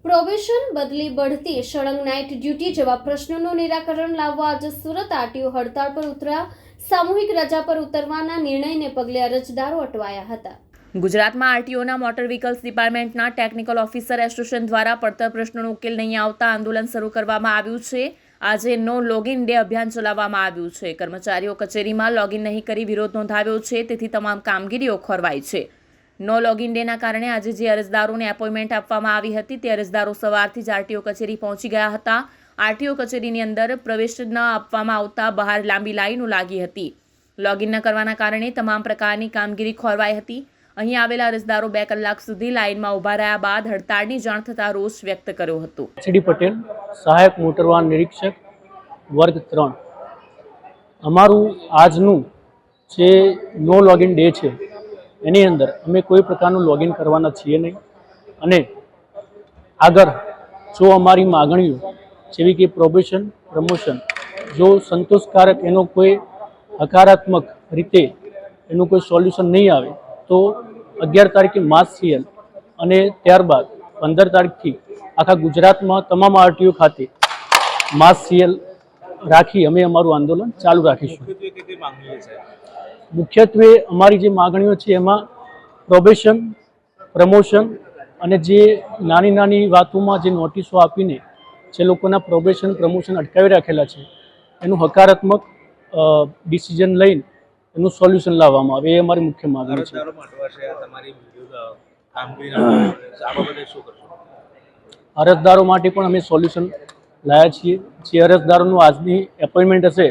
Probation બદલી બઢતી સળંગ નાઇટ ડ્યુટી જેવા પ્રશ્નોનું નિરાકરણ લાવવા આજે સુરત આરટીઓ હડતાળ પર ઉતર્યા। સામૂહિક રજા પર ઉતરવાના નિર્ણયને પગલે અરજદારો અટવાયા હતા। ગુજરાતમાં આરટીઓના મોટર વ્હીકલ્સ ડિપાર્ટમેન્ટના ટેકનિકલ ઓફિસર એસોસિએશન દ્વારા પડતર પ્રશ્નોનો ઉકેલ નહીં આવતા આંદોલન શરૂ કરવામાં આવ્યું છે। આજે નો લોગિન ડે અભિયાન ચલાવવામાં આવ્યું છે। કર્મચારીઓ કચેરીમાં લોગિન નહીં કરી વિરોધ નોંધાવ્યો છે, તેથી તમામ કામગીરીઓ ખોરવાઈ છે। નો લોગિન ડેના કારણે આજે જે અરજદારોને એપોઇન્ટમેન્ટ આપવામાં આવી હતી તે અરજદારો સવારથી જ આરટીઓ કચેરી પહોંચી ગયા હતા। આરટીઓ કચેરીની અંદર પ્રવેશ ન આપવામાં આવતા બહાર લાંબી લાઈનો લાગી હતી। લોગિન ન કરવાના કારણે તમામ પ્રકારની કામગીરી ખોરવાઈ હતી। અહીં આવેલા અરજદારો 2 કલાક સુધી લાઇનમાં ઊભા રહ્યા બાદ હડતાળની જાણ થતાં રોષ વ્યક્ત કર્યો હતો। સીડી પટેલ, સહાયક મોટર વાહન નિરીક્ષક, વર્ગ 3। અમારું આજનું જે નો લોગિન ડે છે એની અંદર અમે કોઈ પ્રકારનું લોગિન કરવાના છીએ નહીં અને આગળ જો અમારી માગણીઓ જેવી કે પ્રોબેશન, પ્રમોશન જો સંતોષકારક એનો કોઈ હકારાત્મક રીતે એનું કોઈ સોલ્યુશન નહીં આવે તો 11 તારીખે માસ સીએલ અને ત્યારબાદ 15 તારીખથી આખા ગુજરાતમાં તમામ આરટીઓ ખાતે માસ સીએલ રાખી અમે અમારું આંદોલન ચાલુ રાખીશું। મુખ્યત્વે અમારી જે માગણીઓ છે એમાં પ્રોબેશન, પ્રમોશન અને જે નાની નાની વાતોમાં જે નોટિસો આપીને જે લોકોના પ્રોબેશન, પ્રમોશન અટકાવી રાખેલા છે એનું હકારાત્મક ડિસિઝન લઈને એનું સોલ્યુશન લાવવામાં આવે એ અમારી મુખ્ય માગણી છે। અરજદારો માટે પણ અમે સોલ્યુશન લાવ્યા છીએ। જે અરજદારોનું આજની એપોઇન્ટમેન્ટ હશે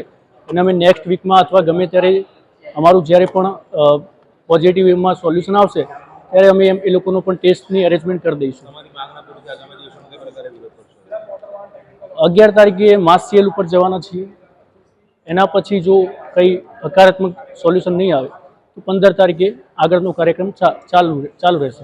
એને અમે નેક્સ્ટ વીકમાં અથવા ગમે ત્યારે અમારું જ્યારે પણ પોઝિટિવ એમાં સોલ્યુશન આવશે ત્યારે અમે એ લોકોનો પણ ટેસ્ટની અરેન્જમેન્ટ કરી દઈશું। 11 તારીખે માસ સીએલ ઉપર જવાના છીએ। એના પછી જો કંઈ હકારાત્મક સોલ્યુશન નહીં આવે તો 15 તારીખે આગળનો કાર્યક્રમ ચાલુ રહેશે।